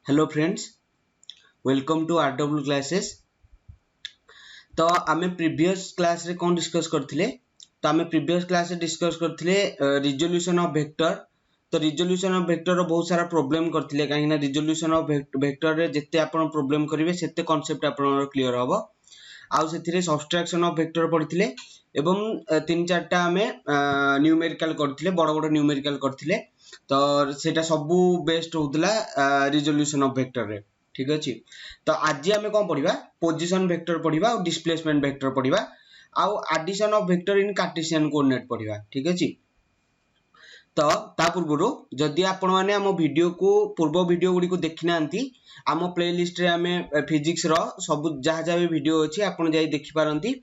Hello friends, welcome to RW classes. तो आमे previous class रे कौन डिस्कस करथिले? तो आमे प्रीवियस क्लास रे डिस्कस करथिले रिजोल्यूशन ऑफ वेक्टर। तो रिजोल्यूशन ऑफ वेक्टर रो बहुत सारा प्रॉब्लम करथिले, काहे ना रिजोल्यूशन ऑफ वेक्टर रे जत्ते आपण प्रॉब्लम करिवे सेते कांसेप्ट आपनर क्लियर हबो। आउ सेथिरे सब्सट्रैक्शन ऑफ वेक्टर पढिथिले एवं तीन चारटा आमे न्यूमेरिकल करथिले, बड़ बड़ न्यूमेरिकल करथिले। तो सेटा सबु बेस्ट होतला रिजोल्यूशन ऑफ वेक्टर रे। ठीक अछि। तो आज आमे कोन पढिबा? पोजीशन वेक्टर पढिबा और डिस्प्लेसमेंट वेक्टर पढिबा आउ addition of vector in Cartesian coordinate पढिबा। ठीक अछि। तो ता पूर्वरु जदि आपण माने हम वीडियो को पूर्व वीडियो गुडी को देखिनांती आम प्लेलिस्ट रे आमे फिजिक्स रो सब जहा जहा भी वीडियो अछि आपण जाई देखि पारंती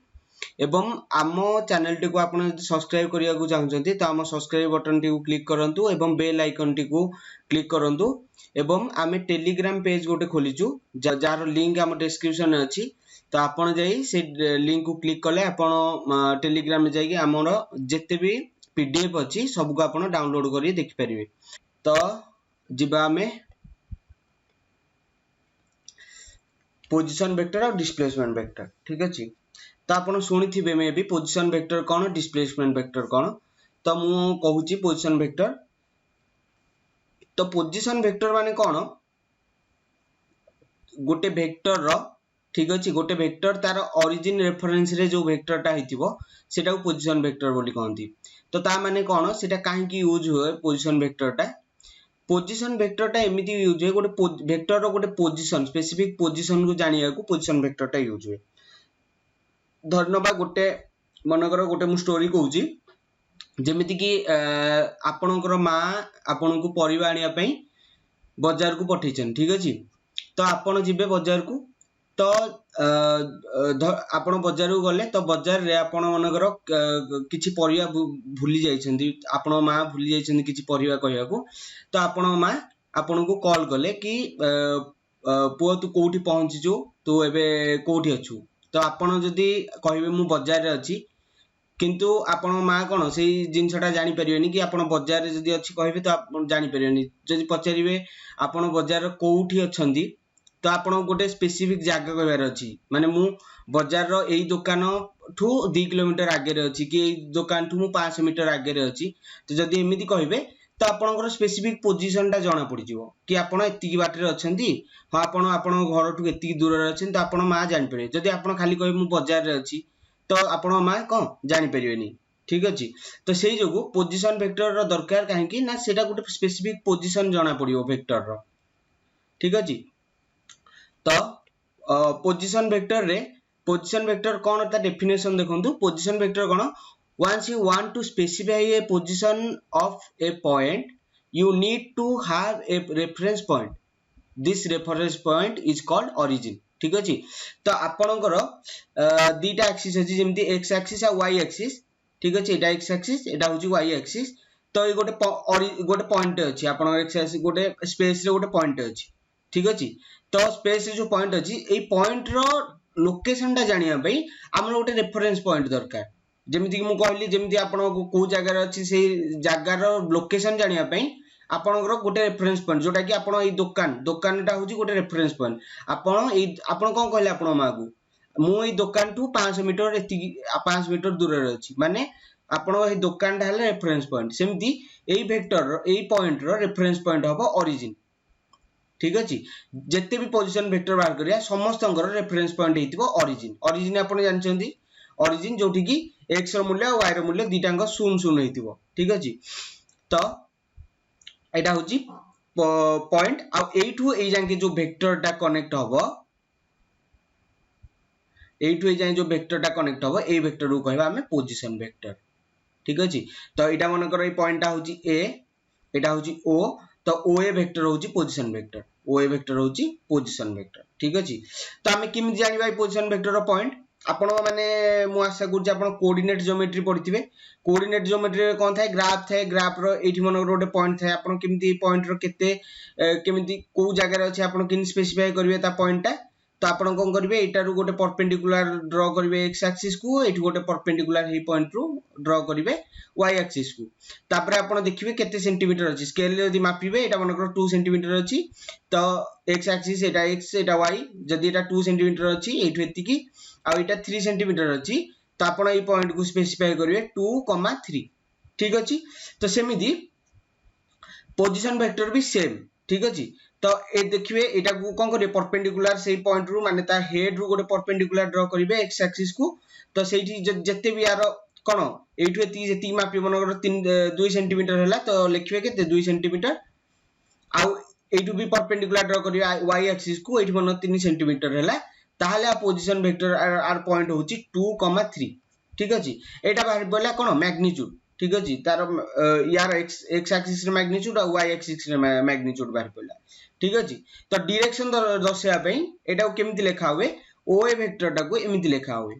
एवं आम चैनल टी को आपण सब्सक्राइब करिया को चाहउछंती तो आम सब्सक्राइब बटन टी को क्लिक करंतु एवं बेल आइकन टी को क्लिक करंतु एवं आमे टेलीग्राम पेज गोटे खोलिचु जार लिंक आम डिस्क्रिप्शन में अछि। तो आपण जाई से लिंक को क्लिक कले आपण टेलीग्राम में जाई हमरो जत्ते भी पीडीएफ अछि सब को आपण डाउनलोड करी देखि परिबे। तो जिबा में पोजीशन वेक्टर और डिस्प्लेसमेंट वेक्टर। ठीक अछि। तो आपण सुनिथिबे मे भी पोजीशन वेक्टर कोन डिस्प्लेसमेंट वेक्टर कोन। तो मु कहूची पोजीशन वेक्टर। तो पोजीशन वेक्टर माने कोन? गोटे वेक्टर रो ठीक अछि, गोटे वेक्टर तार ओरिजिन रेफरेंस रे जो वेक्टरटा हितिबो सेटा को पोजीशन वेक्टर बोली कहंती। तो ता माने कोन सेटा काहे की यूज होय पोजीशन वेक्टरटा? पोजीशन वेक्टरटा एमिति यूज होय गोटे वेक्टर रो गोटे पोजीशन स्पेसिफिक पोजीशन को जानिया को पोजीशन वेक्टरटा यूज होय। धन्यवाद। गोटे मनकर गोटे मु स्टोरी कहूची जेमिति कि आपनकर मां आपनको परिबा आनिया पई बाजार को पठैछन। ठीक अछि। तो आपण जिबे बाजार को तो आपण बाजार को गले तो बाजार रे आपण मनकर किछि परिबा भूली जाइछन्ती, आपण मां भूली जाइछन्ती किछि परिबा कहया को। तो आपण मां आपण को कॉल गले कि पुओ तू कोठी पहुंचीजु, तू एबे कोठी अछु। तो आपण जदी कहिबे मु बाजार रे अछि किंतु आपण मां कोन सेही जिंसटा जानि परिबेनी कि आपण बाजार रे जदी अछि कहिबे तो आपण जानि परिबेनी। जदी पचारिबे आपण बाजार कोठी अछंती तो आपण गोटे स्पेसिफिक जागा कहबार अछि, माने मु बाजार रो एई दुकान ठू 2 किलोमीटर आगे रे अछि कि एई दुकान ठू मु 500 मीटर आगे रे अछि। तो जदी एमिति कहिबे तो आपनकर स्पेसिफिक पोजीशन टा जाना पड़ी जिवो कि आपण एतिकी बाट रे अछंती। हां आपण आपण घर ठू एतिकी दूर रे अछन तो आपण मां जानि परिबे। जदी आपण खाली कहिबे मु बाजार रे अछि तो आपण मां कोन जानि परिबेनी। ठीक अछि। तो सेही जोगु पोजीशन वेक्टर रो दरकार काहे कि ना सेटा गोटे स्पेसिफिक पोजीशन जाना पड़ियो वेक्टर रो। ठीक अछि। तो पोजीशन वेक्टर रे पोजीशन वेक्टर कोन ता डेफिनेशन देखंतु। Position vector cone? once you want to specify a position of a point you need to have a reference point. This reference point is called origin. ठीक अछि। तो आपनकर दीटा axis अछि जेमति x axis आ y axis. ठीक अछि। एटा x axis एटा होची y axis. तो ए गोटे पॉइंट अछि आपन x एक्सिस गोटे स्पेस रे गोटे पॉइंट अछि। ठीक अछि। तो स्पेस रे जो पॉइंट अछि ए पॉइंट रो लोकेशन टा जानिया पई हमर गोटे रेफरेंस पॉइंट दरकार। जेमिति कि मु कहली जेमिति आपन को जागा रे अछि सेही जागा रो लोकेशन जानिया पई आपनकर गोटे रेफरेंस पॉइंट जोटा कि आपन ए दुकानटा होची गोटे रेफरेंस पॉइंट। आपन कोन कहले आपन मां को मु ए दुकान ठू 500 मीटर एति 5 मीटर दूर रे अछि, माने आपन ए दुकानटा हले रेफरेंस पॉइंट। सेमिति एई वेक्टर रो एई पॉइंट रो रेफरेंस पॉइंट हबो ओरिजिन। ठीक अछि। जत्ते भी पोजीशन वेक्टर बाहर करिया समस्तंकर रेफरेंस पॉइंट हेतिबो ओरिजिन। ओरिजिन आपण जानचंती ओरिजिन जोठी कि x रो मूल्य और y रो मूल्य दीटांग 0 हेतिबो। ठीक अछि। तो एटा होची पॉइंट आ एठू ए जांके जो वेक्टरटा कनेक्ट हबो एठू ए जाय जो वेक्टरटा कनेक्ट हबो ए वेक्टर को कहबा हमें पोजीशन वेक्टर। ठीक अछि। तो एटा मनकर ए पॉइंटटा होची a, एटा होची o। तो OA वेक्टर होची पोजीशन वेक्टर। OA वेक्टर होची पोजीशन वेक्टर। ठीक अछि। तो हमें किम जानिबा पोजीशन वेक्टर रो पॉइंट आपण माने मु आशा करू जे आपण कोऑर्डिनेट ज्योमेट्री पढिथिबे। कोऑर्डिनेट ज्योमेट्री रे कोन थाए ग्राफ थाए, ग्राफ रो एठी मनकर गोटे पॉइंट थाए। आपण किमती पॉइंट रो केते केमिति को जागा रे अछि आपण किन स्पेसिफाई करिवे ता पॉइंट ता। तो आपण कोन करिवे एटारु गोटे परपेंडिकुलर ड्रॉ करिवे x एक्सिस को एठी गोटे परपेंडिकुलर हे पॉइंट रु ड्रॉ करिवे y एक्सिस को तापर आपण देखिबे केते सेंटीमीटर अछि स्केल जदी मापिबे एटा मनकर 2 सेंटीमीटर अछि तो x एक्सिस एटा x एटा y जदी एटा 2 सेंटीमीटर अछि एठी एति की आ एटा 3 सेंटीमीटर अछि तो आपण ए पॉइंट को स्पेसिफाई करिवे 2,3 ठीक अछि तो सेमिदी पोजीशन वेक्टर भी सेम ठीक अछि तो ए देखिबे एटा को कोन करिवे परपेंडिकुलर सेही पॉइंट रु माने ता हेड रु गोटे परपेंडिकुलर ड्रॉ करिवे x एक्सिस को तो सेठी जत्ते भी यार कोन एठु एति जेति मापि मनकर 2 सेंटीमीटर हैला तो लिखिबे केते 2 सेंटीमीटर आ एठु भी परपेंडिकुलर ड्रॉ करिवे y एक्सिस को एठी मन 3 सेंटीमीटर हैला ताहाले आ पोजीशन वेक्टर आर पॉइंट होची 2,3 ठीक अछि एटा बाहर बोला कोन मैग्नीट्यूड ठीक अछि तार यार x एक्सिस रे मैग्नीट्यूड और y एक्सिस रे मैग्नीट्यूड बाहर पड़ला ठीक अछि तो डायरेक्शन दर्शाया पई एटा को केमिति लेखा होवे OA वेक्टर टा को एमिति लेखा होवे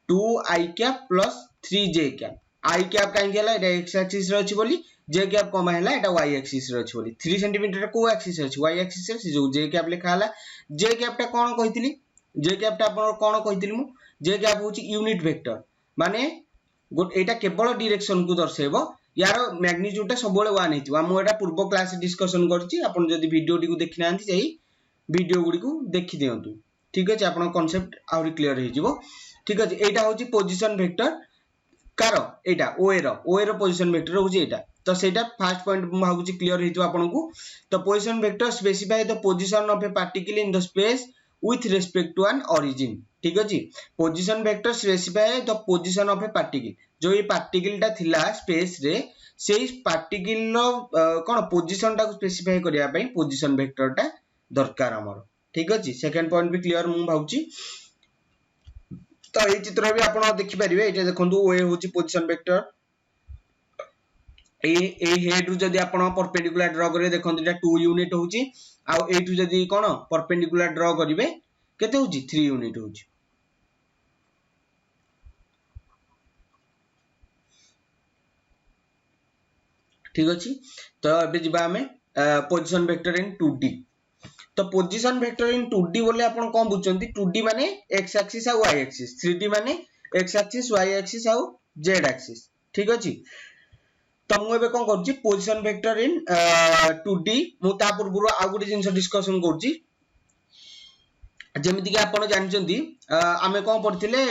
2i cap plus 3j cap i cap काहे गेला एटा x एक्सिस रे अछि बोली j कैप कमा हैला एटा y एक्सिस रे अछि बोली 3 सेंटीमीटर को एक्सिस अछि y एक्सिस रे जो j कैप लेखा हैला j कैप टा कोन कहितली j कैप टा अपन कोन कहितली मु j कैप होची यूनिट वेक्टर माने एटा केवल डायरेक्शन को दर्शाइबो यार मैग्नीट्यूड टा सबले 1 हेतिबा हम एटा पूर्व क्लास डिस्कशन करछि आपण जदी वीडियो टी को देखि नांती सेही वीडियो गुडी को देखि दियंतु ठीक अछि आपण कांसेप्ट आउरी क्लियर हे जिवो ठीक अछि एटा होची पोजीशन वेक्टर कार एटा OA रो पोजीशन वेक्टर होची एटा तो सेटा फर्स्ट पॉइंट भाबुची क्लियर हेतिबा आपण को तो position vector specify the position of A particle in the space with respect to an origin ठीक अछि position vector specify the position of A particle जो ये पार्टिकल टा थिला स्पेस रे सेही पार्टिकल रो कोन पोजीशन टा को स्पेसिफाई करिया पई पोजीशन वेक्टर टा दरकार हमर ठीक अछि सेकंड पॉइंट भी क्लियर मु भाउची तो ए चित्र भी आपण देखि परिबे एटा देखंतु ओए होची पोजीशन वेक्टर ए हेड रु जदी आपण परपेंडिकुलर ड्रॉ करे देखंतु एटा 2 यूनिट होची आ एठु जदी कोन परपेंडिकुलर ड्रॉ करिवे केते होची 3 यूनिट होची ठीक अछि तो एबे जिबा हमें पोजीशन वेक्टर इन 2D तो पोजीशन वेक्टर इन 2D बोले आपण कोन बुझचंती 2D माने x एक्सिस आ y एक्सिस 3D माने x एक्सिस y एक्सिस आ z एक्सिस ठीक अछि तो मु एबे कोन करछि पोजीशन वेक्टर इन 2D मु ता पूर्व आ गुडी जिंस डिस्कशन करछि जेमिति कि आपण जानचंती आमे कोन पढथिले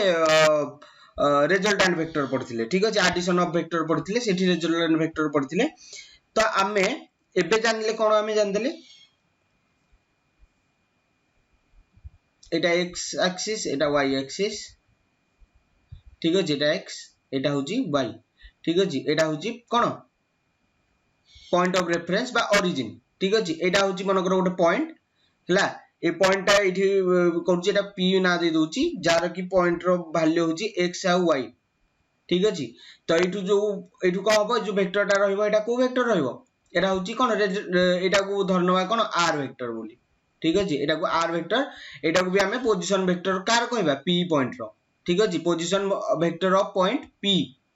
रिजल्टेंट वेक्टर पढथिले ठीक अछि एडिशन ऑफ वेक्टर पढथिले सेठी रिजल्टेंट वेक्टर पढथिले तो आमे एबे जानले कोन आमे जानदेले एटा x एक्सिस एटा y एक्सिस ठीक अछि एटा x एटा होची y ठीक अछि एटा होची कोन पॉइंट ऑफ रेफरेंस बा ओरिजिन ठीक अछि एटा होची मनकर गोटे पॉइंट हला ए पॉइंट ता इठी करछि एटा p ना दे दोछि जार की पॉइंट रो वैल्यू होची x आ y ठीक अछि तो एठु को हबो जो वेक्टर ता रहइबो एटा को वेक्टर रहइबो एटा होची कोन एटा को धरनवा कोन r वेक्टर बोली ठीक अछि एटा को r वेक्टर एटा को भी हमें पोजीशन वेक्टर कार कहबा p पॉइंट रो ठीक अछि position vector of point p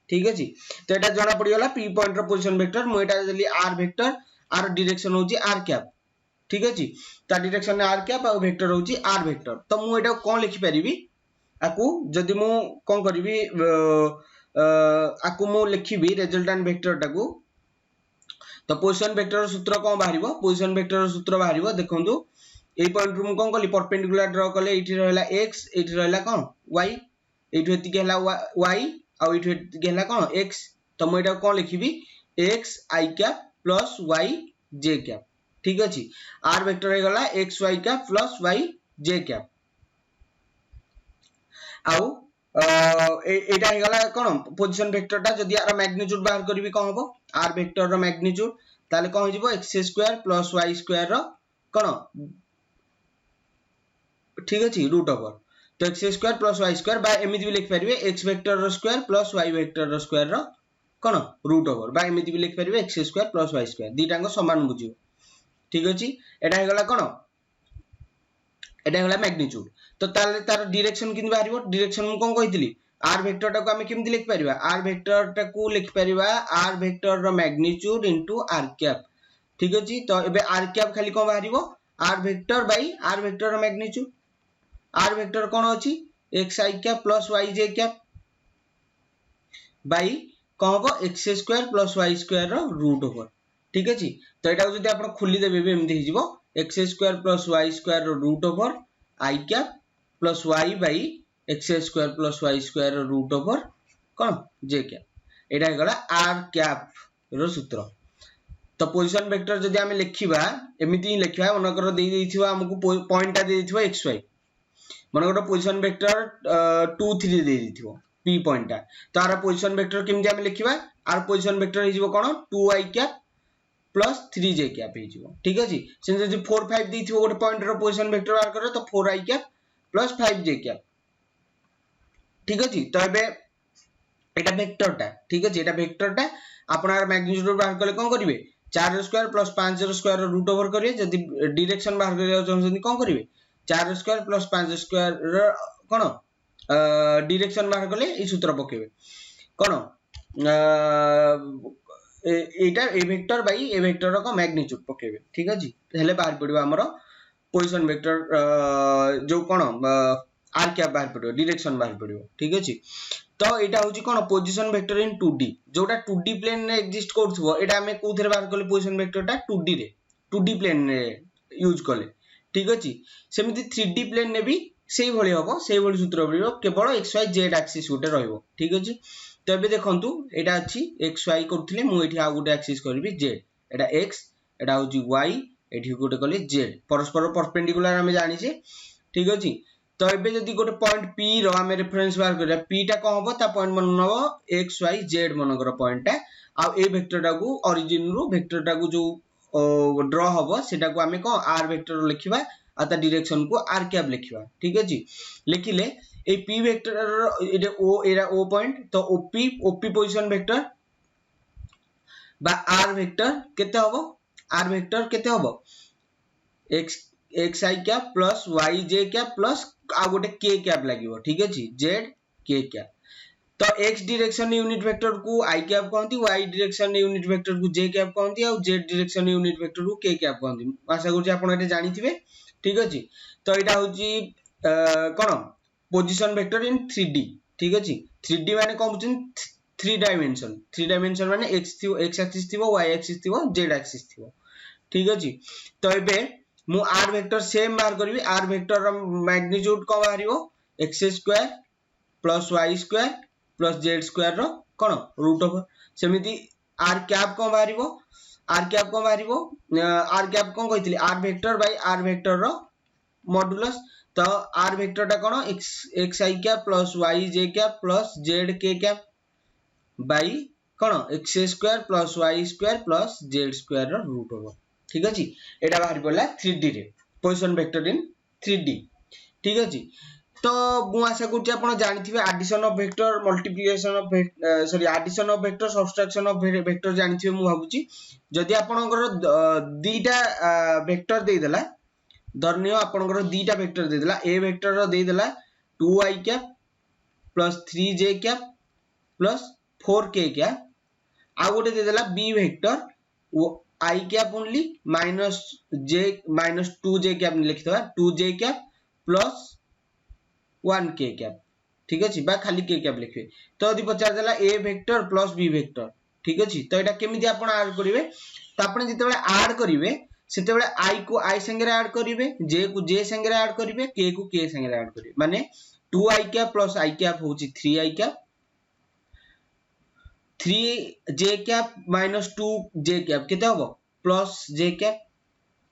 ठीक अछि तो एटा जणा पड़ी गला p पॉइंट रो पोजीशन वेक्टर मु एटा जली r वेक्टर r डायरेक्शन होची r कैप ठीक अछि ता डायरेक्शन ने r कैप आ वेक्टर होची r वेक्टर तो मु एटा कोन लिखि परिबी आकु जदी मु कोन करबी आकु मु लिखिबी रिजल्टेंट वेक्टर टाकू तो पोजीशन वेक्टर सूत्र कोन बाहरिबो पोजीशन वेक्टर सूत्र बाहरिबो देखंतु ए पॉइंट रु मु कोन कली परपेंडिकुलर ड्रॉ कले एठी रहला x एठी रहला कोन y एठी एति केला y आ एठी गेला कोन x तो मु एटा कोन लिखिबी x i cap plus y j cap ठीक अछि r वेक्टर हे गला x y cap plus y j cap आउ एटा हे गला कोन पोजीशन वेक्टर ता जदी आर मैग्नीट्यूड बाहर करबी कोन हबो r वेक्टर रो मैग्नीट्यूड ताले कोन हिजबो x² प्लस y² रो कोन ठीक अछि रूट ओवर तो x² प्लस y² बा एमिति भी लिख परिबे x वेक्टर रो स्क्वायर प्लस y वेक्टर रो स्क्वायर रो कोन रूट ओवर बा एमिति भी लिख परिबे x² प्लस y² दीटांग समान बुझियो ठीक अछि एटा हे गला कोन एटा हे गला मैग्नीट्यूड तो तार डायरेक्शन किन बाहरिबो डायरेक्शन मु कोन कहितली r वेक्टर टा को हम किमति लिख परिबा r वेक्टर टा को लिख परिबा r वेक्टर रो मैग्नीट्यूड इनटू r कैप ठीक अछि तो एबे r कैप खाली कोन बाहरिबो r vector by r vector रो मैग्नीट्यूड आर वेक्टर कौन अच्छी x i cap plus y j cap by कौन हम x square plus y square root over ठीक अच्छे तो यहाँ जब आप खोलीदेवे भी एमती हो x square plus y square root over i cap plus y by x square plus y square root over कौन जे कैप यहाँ होगा आर कैप रो सूत्र तो पोजिशन वेक्टर जदि आम लिखा एमती ही लिखा मनकर आमको पॉइंटा दे एक्स वाई मनकर पोजिशन वेक्टर 2 3 दे पी पॉइंटा तो आर पोजिशन वेक्टर केमती आम लिखा आर पोजिशन वेक्टर हो कौन 2i cap plus 3j cap हो ठीक अच्छे से 4 5 दी गोटे पॉइंट रो पोजिशन वेक्टर बाहर कर तो 4i cap plus 5j cap ठीक अच्छे तो ये एटा वेक्टरटा ठीक अच्छे एटा वेक्टरटा आपण मैग्नीट्यूड बाहर कले कौन करेंगे 4 square plus 5 square root over करेंगे जदि डायरेक्शन बाहर करिया चाहछन कौन करेंगे 4 स्क्वायर प्लस 5 स्क्वायर कौन डायरेक्शन बाहर कले ई सूत्र पकेबे कौन एटा a vector by a vector को मैग्नीट्यूड पकेबे ठीक अछि हेले बाहर पड़िबो हमरो पोजीशन वेक्टर जो कोन आर कैप बाहर पड़िबो डायरेक्शन बाहर पड़िबो ठीक अछि तो एटा होची कोन पोजीशन वेक्टर इन 2D जोटा 2D प्लेन रे एग्जिस्ट करथबो एटा हमें कोथरे बाहर करले पोजीशन वेक्टरटा 2D रे 2D प्लेन रे यूज करले ठीक अछि सेमिति 3D प्लेन ने भी सेही भली हबो सेही भली सूत्र पड़िबो केवल xy z एक्सिस गोटे रहइबो ठीक अछि तो ये देखंतु एटा अछि xy करथिले मु एठी आ गोटे एक्सिस करबी z एटा x एटा होची y एठी गोटे कले z परस्पर परपेंडिकुलर हमें जानि छे ठीक अछि तो एबे जदी गोटे पॉइंट p रो हमें रेफरेंस बार करिया p टा कोन हबो ता पॉइंट मन नबो x y z मनकर पॉइंट टा आ ए वेक्टर टा को ओरिजिन रो वेक्टर टा को जो ड्रा हबो सेटा को हमें को r वेक्टर लिखिबा आ ता डायरेक्शन को r कैप लिखिबा ठीक अछि लिखिले ए p वेक्टर एटा o पॉइंट तो op पोजीशन वेक्टर बा r वेक्टर केते हबो r वेक्टर केते हबो xi cap plus yj cap plus आ गोटे k कैप लागिवो ठीक अछि z k कैप तो x डायरेक्शन यूनिट वेक्टर को i कैप कहंती y डायरेक्शन यूनिट वेक्टर को j कैप कहंती आ z डायरेक्शन यूनिट वेक्टर को k कैप कहंती आशा करू आपण एटा जानिथिबे ठीक अछि तो एटा होची कोन पोजीशन वेक्टर इन 3D ठीक अछि 3D माने कोन बुझन 3 डायमेंशन माने x एक्सिस थिबो y एक्सिस थिबो z एक्सिस थिबो ठीक अछि तो एबे मु r वेक्टर सेम बाहर करबी r वेक्टर रो मैग्नीट्यूड को बाहरिबो x square plus y square plus z square रो कोन रूट ओवर सेमिति r कैप को बाहरिबो r कैप को कहितली r vector by r vector रो मॉडुलस तो r वेक्टर टा कोन xi cap plus yj cap plus zk cap by कोन x square plus y square plus z square रो रूट ओवर ठीक अछि एटा बाहर पड़ला 3D रे पोजीशन वेक्टर इन 3D ठीक अछि तो मु आशा करछि आपण जानिथिबे addition of vector multiplication of addition of vector subtraction of vector जानिथिबे मु भाबुछि जदि आपणकर दीटा वेक्टर दे देला धरनियो आपणकर दीटा वेक्टर दे देला ए वेक्टर रो दे देला 2i cap plus 3j cap plus 4k cap आ गोटे दे देला b vector I cap only minus j minus 2j cap लिखितबा 2j cap plus 1k cap ठीक अछि बा खाली k कैप लिखबे तो यदि पचार देला a vector plus b vector ठीक अछि तो एटा केमिति आपण ऐड करिवे तो आपण जतेबेले ऐड करिवे सेतेबेले i को i संगे ऐड करिवे j को j संगे ऐड करिवे k को k संगे ऐड करिवे माने 2i cap plus i cap होची 3i cap 3j cap minus 2j cap केते होबो प्लस j कैप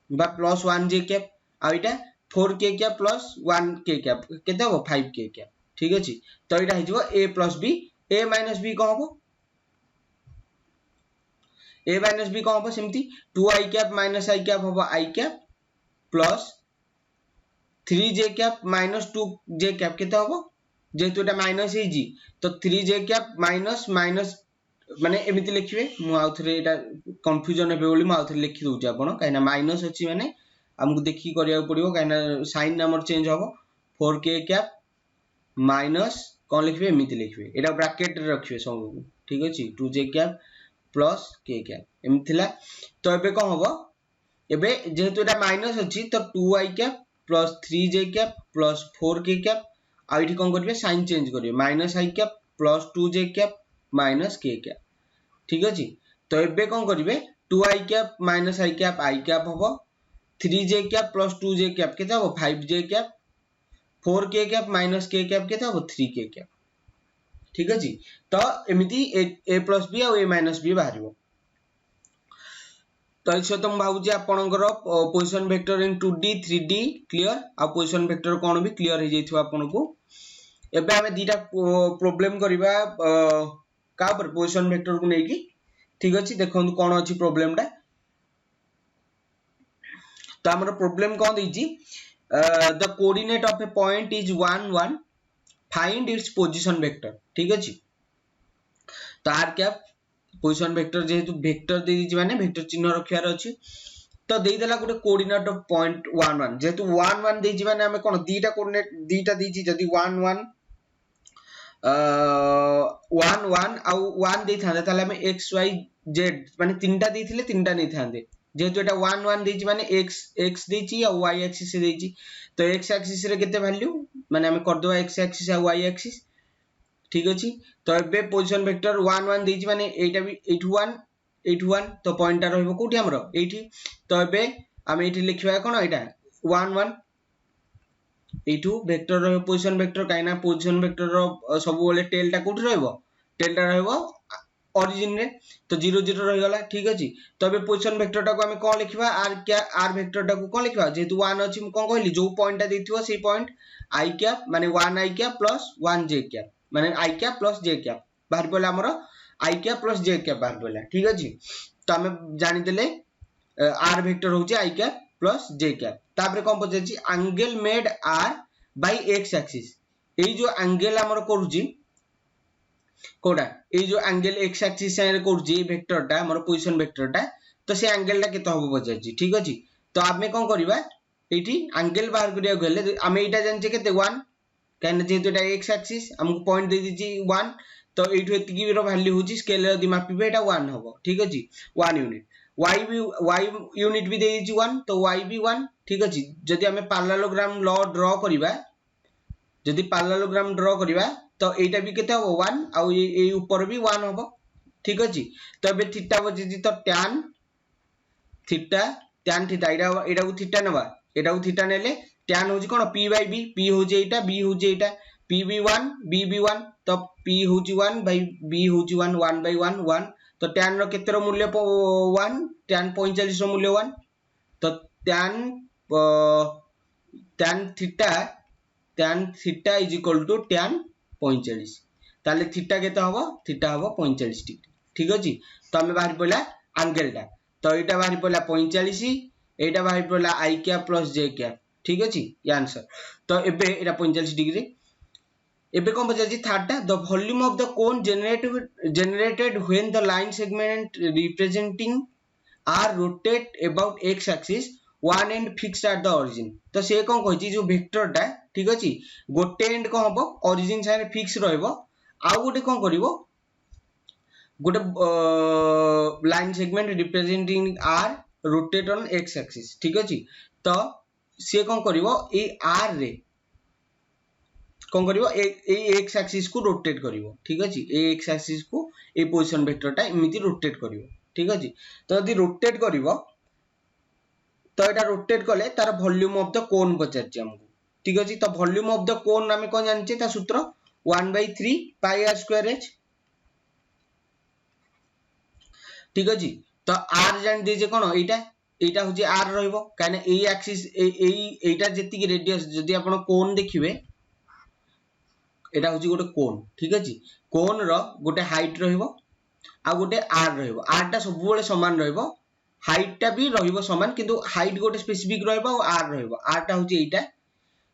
बा प्लस 1j कैप आ इटा 4k cap plus 1k cap केते होबो 5k कैप ठीक अछि तो इटा हिजबो a plus b a minus b को होबो a माइनस b को होबो सेमति 2i cap minus i cap होबो i cap plus 3j cap minus 2j cap केते होबो जेतु एटा माइनस हे जी तो 3j कैप माइनस माइनस माने एमिति लिखिबे मु आउथरे एटा कंफ्यूजन हेबे बोली मु आउथरे लिखि दोउ आपण काइना माइनस अछि माने हमकु देखि करिया पड़िबो काइना साइन नंबर चेंज होबो 4k कैप माइनस कोन लिखिबे एमिति लिखिबे एटा ब्रैकेट रे रखिबे सब ठीक अछि 2j cap plus k cap एमिति थिला तो एबे कोन होबो एबे जेहेतु एटा माइनस अछि तो 2i cap plus 3j cap plus 4k cap आ इठी कोन करबे साइन चेंज करबे minus i cap plus 2j cap minus k cap ठीक अछि तो एबे कोन करबे 2i cap minus i cap हबो 3j cap plus 2j cap केते हबो 5j cap 4k cap minus k cap केते हबो 3k कैप ठीक अछि तो एमिति a प्लस b और a माइनस b बाहरिबो तो इसे तो भाबुची आपनकर पोजीशन वेक्टर इन 2D 3D क्लियर आ पोजीशन वेक्टर कोन भी क्लियर हो जाइथो आपनको एबे हमें दीटा प्रॉब्लम करबा का पर पोजीशन वेक्टर को नेकी ठीक अछि देखंतु कोन अछि प्रॉब्लम टा तो हमर प्रॉब्लम कोन दैछि the coordinate of a point is 1 1 find its position vector ठीक अछि तो आर कैप पोजीशन वेक्टर जेहेतु वेक्टर दे दिछि माने वेक्टर चिन्ह रखियार अछि तो देई देला गुटे कोऑर्डिनेट ऑफ पॉइंट 1 1 जेहेतु 1 1 देछि माने हमें कोन दीटा कोऑर्डिनेट दीटा दिछि जदी 1 1 1 1 आ 1 देइ थांदे ताले हमें x y z माने तीनटा देइथिले तीनटा नै थांदे जेहेतु एटा 1 1 देछि माने x देछि आ y एक्सिस से देछि तो x एक्सिस रे केते वैल्यू माने हमें कर देबा x एक्सिस आ y एक्सिस ठीक अछि तो एबे पोजीशन वेक्टर 1 1 देछि माने एटा भी 8 1 तो पॉइंट टा रहइबो कोठी हमरो एठी तो एबे हम एठी लिखबा कोन एटा 1 1 एठू वेक्टर रहइबो पोजीशन वेक्टर काइना पोजीशन वेक्टर रो सब बोले टेल टा कोठी रहइबो टेल टा रहइबो ओरिजिन रे तो 0 0 रहि गला ठीक अछि तो एबे पोजीशन वेक्टर टा को हम कोन लिखबा r वेक्टर टा को कोन लिखबा जेतु 1 अछि हम कोन कहली जो पॉइंट टा देथिबो सेही पॉइंट i कैप माने 1 i cap plus 1 j cap माने i cap plus j cap बाहर पला हमरो i cap plus j cap बाहर पला ठीक अछि तो हम जानि देले r वेक्टर होची i cap plus j cap तापर कोन पछछि angle made r by x axis एई जो एंगल हमरो करूची कोडा एई जो एंगल x एक्सिस से करूची वेक्टर टा हमरो पोजीशन वेक्टर टा तो से एंगल टा केते होबो पछछि ठीक अछि तो आमे कोन करबा एठी एंगल बाहर करिया गेले आमे एटा जानचे केते 1 काइन जेतु एटा x एक्सिस हमको पॉइंट दे दिछि 1 तो एठु एतिकी रो वैल्यू होची स्केल यदि मापिबे एटा 1 होबो ठीक अछि 1 यूनिट y यूनिट भी दे दिछि 1 तो y भी 1 ठीक अछि जदि हमें पैरेललोग्राम लॉ ड्रा करिबा जदि पैरेललोग्राम ड्रा करिबा तो एटा भी केते होबो 1 आ ए ऊपर भी 1 होबो ठीक अछि तो बे थीटा बजि तो tan थीटा एटा को थीटा नबा एटा को थीटा नेले tan होजी कोन p होजी एटा b होजी एटा p भी 1 b भी 1 तो p होजी 1 बाय b होजी 1 1 बाय 1 1 तो tan रो केते रो मूल्य 1 tan 45 रो मूल्य 1 तो tan theta is equal to tan 45 ताले थीटा केते हबो थीटा हबो 45 डिग्री ठीक अछि तो हमें बाहर पला एंगल टा तो एटा बाहर पला 45 एटा बाहर पला i cap plus j cap ठीक अछि ये आंसर तो एबे एटा 45 डिग्री एबे कोन बजाछि थर्ड टा the volume of the cone generated when the line segment representing are rotate about x axis one end fixed at the origin तो से कोन कहछि जो वेक्टर टा ठीक अछि गोटे एंड को हबो ओरिजिन साइड फिक्स रहइबो आ गोटे कोन करिवो गोटे line segment representing r rotate on x axis ठीक अछि तो से कोन करिवो ए आर रे कोन करिवो ए x एक्सिस को रोटेट करिवो ठीक अछि ए x एक्सिस को ए पोजीशन वेक्टर टा इमिति रोटेट करिवो ठीक अछि तो यदि रोटेट करिवो तो एटा रोटेट कले तार वॉल्यूम ऑफ द कोन पचारछि हमको ठीक अछि तो वॉल्यूम ऑफ द कोन हमें कोन जानछि ता सूत्र 1/3 पाई r स्क्वायर h ठीक अछि तो r जान दे जे कोन एटा होची r रहइबो काने ए एक्सिस एटा जेति की रेडियस जदि आपण कोन देखिबे एटा होची गोटे कोन ठीक अछि कोन रो गोटे हाइट रहइबो आ गोटे r रहइबो r टा सब बेले समान रहइबो हाइट टा भी रहइबो समान किंतु हाइट गोटे स्पेसिफिक रहइबो आ r रहइबो r टा होची एटा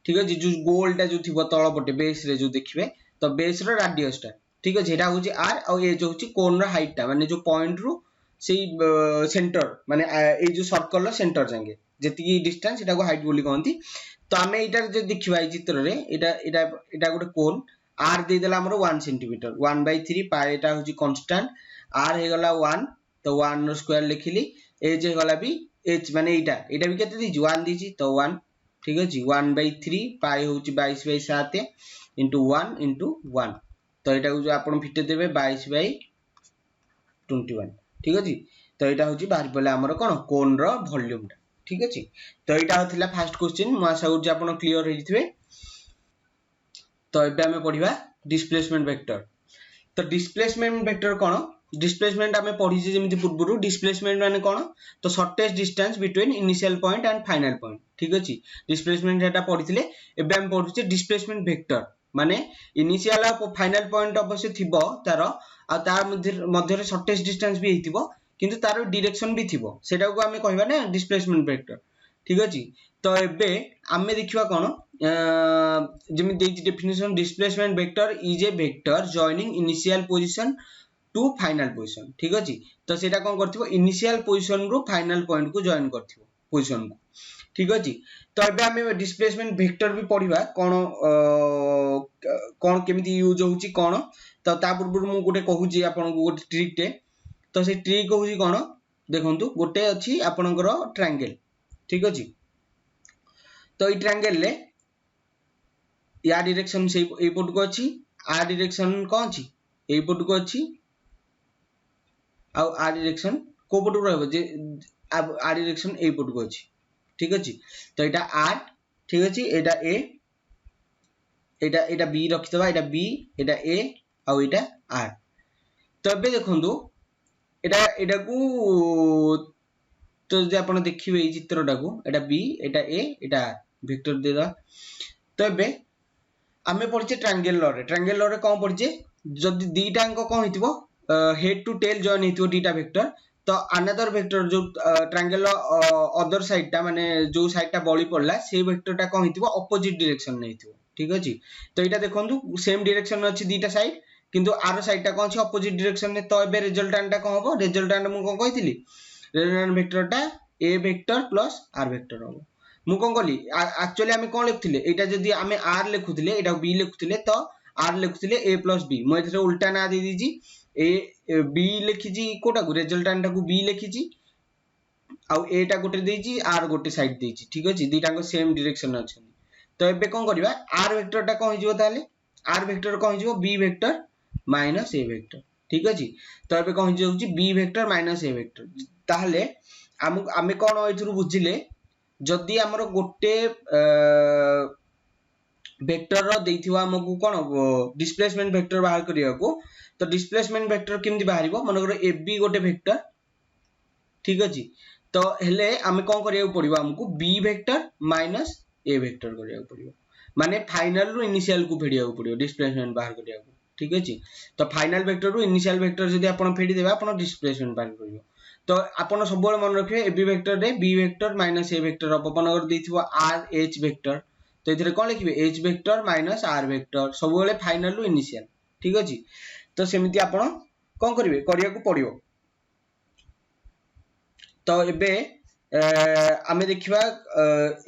ठीक अछि जो गोल टा जो थिबो तळ पटे बेस रे जो देखिबे तो बेस रो रेडियस टा ठीक अछि एटा होची r आ ए जो होची कोन रो हाइट टा माने जो पॉइंट रु सेई सेंटर माने ए जो सर्कल रो सेंटर जांगे जेति की डिस्टेंस एटा को हाइट बोली कहंती तो हमें एटा जो देखिबा ए चित्र रे एटा गोटे कोन r दे देला हमरो 1 सेंटीमीटर 1/3 पाई एटा होची कांस्टेंट r हे गला 1 तो 1 रो स्क्वायर लिखिली h हे गला भी h माने एटा भी केते दिजी 1 दिजी तो 1 ठीक अछि 1/3 पाई होउची 22/7 into 1 into 1 तो एटा जो आपण फिटे देबे 22/21 ठीक अछि तो एटा होउची बाहर पले हमर कोन कोन रो वॉल्यूम टा ठीक अछि तो एटा होथिला फर्स्ट क्वेश्चन मु आशा करछि आपण क्लियर हेजिथिबे तो एबे हमें पढिबा डिस्प्लेसमेंट वेक्टर तो डिस्प्लेसमेंट वेक्टर कोन डिस्प्लेसमेंट हमें पढिजे जेमिति पूर्वरु डिस्प्लेसमेंट माने कोन तो shortest distance between initial point and final point ठीक अछि डिस्प्लेसमेंट एटा पढिथिले एबे हम पढुचे डिस्प्लेसमेंट वेक्टर माने इनिशियल और फाइनल पॉइंट अवश्य थिबो तार आ तार मध्य रे शॉर्टेस्ट डिस्टेंस भी हेतिबो किंतु तार डायरेक्शन भी थिबो सेटा को हमें कहबा ना डिस्प्लेसमेंट वेक्टर ठीक अछि तो एबे हमें देखिबा कोन जेमि देछि definition displacement vector is a vector joining initial position to final position ठीक अछि तो सेटा कोन करथिबो इनिशियल पोजीशन रो फाइनल पॉइंट को जॉइन करथिबो पोजीशन को ठीक अछि तो एबे हमें डिस्प्लेसमेंट वेक्टर भी पढिबा कोन केमिति यूज होउची कोन तो ता पूर्व मु गोटे कहूची आपन को गोटे ट्रिक टे तो से ट्रिक होउची कोन देखंतु गोटे अछि आपनकर ट्रायंगल ठीक अछि तो ई ट्रायंगल ले या डायरेक्शन से ए पट को अछि आ डायरेक्शन कोन अछि ए पट को अछि आ डायरेक्शन को पट रहबो जे आ डायरेक्शन ए पट को अछि ठीक अछि तो एटा आर ठीक अछि एटा ए एटा B रखितबा Etah B Etah A uh Etah are तो बे देखंतु एटा को तो जे आपण देखिबे ई चित्रटा को एटा B Etah A Etah are vector देदा तो बे आमे पढिचे ट्रायंगल रे कोन पढिचे जदी दीटा अंक कोन हितबो हेड टू टेल जॉइन हितबो दीटा वेक्टर तो अनदर वेक्टर जो ट्रायंगल अदर साइड टा माने जो साइड टा बळी पड़ला से वेक्टर टा कोन हितबो ऑपोजिट डायरेक्शन ने हितबो ठीक अछि तो एटा देखंतु सेम डायरेक्शन अछि दीटा साइड किंतु आर साइड टा कोन अछि ऑपोजिट डायरेक्शन ने तो एबे रिजल्टेंट टा कोन होबो रिजल्टेंट मु कोन कहितली रिजल्टेंट वेक्टर टा ए वेक्टर प्लस आर वेक्टर होबो मु कोन कली एक्चुअली हमें कोन लिखथिले एटा जदी हमें आर लिखुथिले एटा बी लिखुथिले तो आर लिखुथिले ए प्लस बी मु एथरे उल्टा ना दे दीजी ए बी लिखिजी कोटा को रिजल्टेंट को बी लिखिजी आ एटा गोटे देजी आर गोटे साइड देजी ठीक अछि दीटा को सेम डायरेक्शन अछि तो एबे कोन करबा आर वेक्टर टा कोन हिजो ताले आर वेक्टर कोन हिजो B vector minus A vector ठीक अछि तो एबे कोन हिजो B vector minus A vector ताहले आमे कोन एथरु बुझिले जदी हमर गोटे वेक्टर रो देथिवा हमकु कोन डिस्प्लेसमेंट वेक्टर बाहर करिया को तो डिस्प्लेसमेंट वेक्टर केमति बाहरिबो मनकर ए बी गोटे वेक्टर ठीक अछि तो हेले हमें कोन करिया पड़िबो हमकु B vector minus A vector करिया पड़िबो माने फाइनल रो इनिशियल को फेडिया पड़िबो डिस्प्लेसमेंट बाहर करिया को ठीक अछि तो फाइनल वेक्टर रो इनिशियल वेक्टर जदी आपण फेडी देबा आपण डिस्प्लेसमेंट बाहर करियो तो आपण सबोल मन रखिबे ए बी वेक्टर रे B vector minus A vector अपनगर देथिबो आर एच वेक्टर तो इधर कोन लिखिबे H vector minus R vector सबोले फाइनल रो इनिशियल ठीक अछि तो सेमिति आपण कोन करिवे करिया को पड़ियो तो एबे आमे देखिबा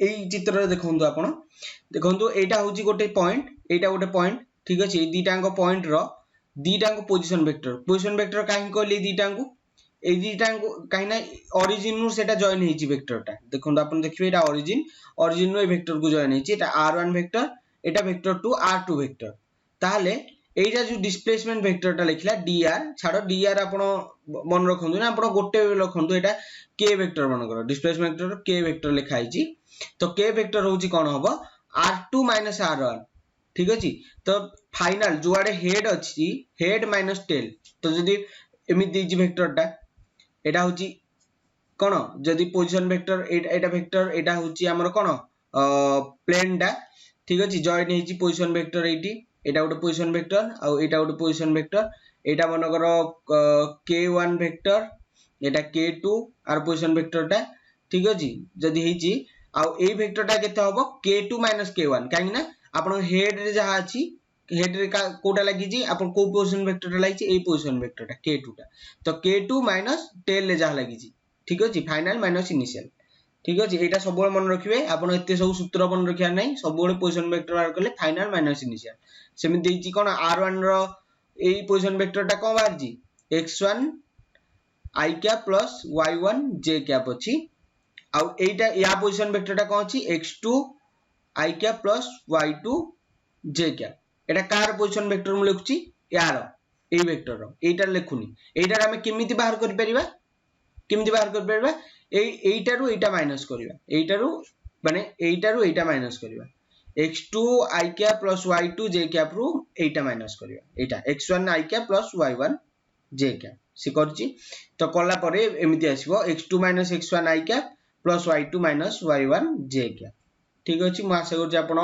एई चित्र रे देखंतु आपण देखंतु एटा होची गोटे पॉइंट ठीक अछि ए दीटांग पॉइंट रो दीटांग पोजीशन वेक्टर काहे कहली दीटांग ए दीटांग काहे ना ओरिजिन नु सेटा जॉइन हेची वेक्टर टा देखंतु आपण देखिबे एटा ओरिजिन नो ए वेक्टर को जॉइन हेची एटा r1 vector Etah vector to r2 vector ताहले एटा जो डिस्प्लेसमेंट वेक्टर टा लिखला dr छाडो dr आपण मन रखंतु ना आपण गोटे रखंतु एटा k वेक्टर मन करो डिस्प्लेसमेंट वेक्टर k वेक्टर लिखा हेची तो k वेक्टर होची कोन होबो r2 - r1 ठीक अछि तो फाइनल जो आडे हेड अछि हेड माइनस टेल तो जदी एमि दिजी वेक्टर टा एटा होची कोन जदी पोजीशन वेक्टर एटा वेक्टर एटा होची हमर कोन प्लेन टा ठीक अछि जॉइन हेची पोजीशन वेक्टर एटी एटा गोटे पोजीशन वेक्टर आ एटा गोटे position vector Etah मनकर k1 vector Etah k2 are position vector टा ठीक अछि जदी हेची आ ए वेक्टर टा केते होबो k2 - k1 काहे ना आपण हेड रे जहा अछि हेड रे कोटा लागि जी आपण को पोजीशन वेक्टर टा लागि छी ए पोजीशन वेक्टर टा k2 टा तो k2 माइनस टेल ले जहा लागि जी ठीक अछि फाइनल माइनस इनिशियल ठीक अछि एटा सबोले मन रखिबे आपण एते सब सूत्र मन रखिया नै सबोले पोजीशन वेक्टर बाहर करले फाइनल माइनस इनिशियल सेमि देछि कोन r1 रो ए पोजीशन वेक्टर टा कोन बाहर जी x1 i cap plus y1 j cap अछि आ एटा या पोजीशन वेक्टर टा कोन अछि x2 I cap plus y2 j cap एटा कार पोजीशन वेक्टर मु लिखुची यार ए वेक्टर रो एटा लिखुनी एटा हम केमिति बाहर करि परिबा केमिति बाहर करि परिबा एटा रु एटा माइनस करिबा एटा रु माने एटा रु एटा माइनस करिबा x2 i cap plus y2 j cap रु एटा माइनस करिबा एटा x1 i cap plus y1 j cap से करची तो कला परे एमिति आसीबो x2 x1 i cap plus y2 y1 j cap ठीक अछि म आशा करछि आपण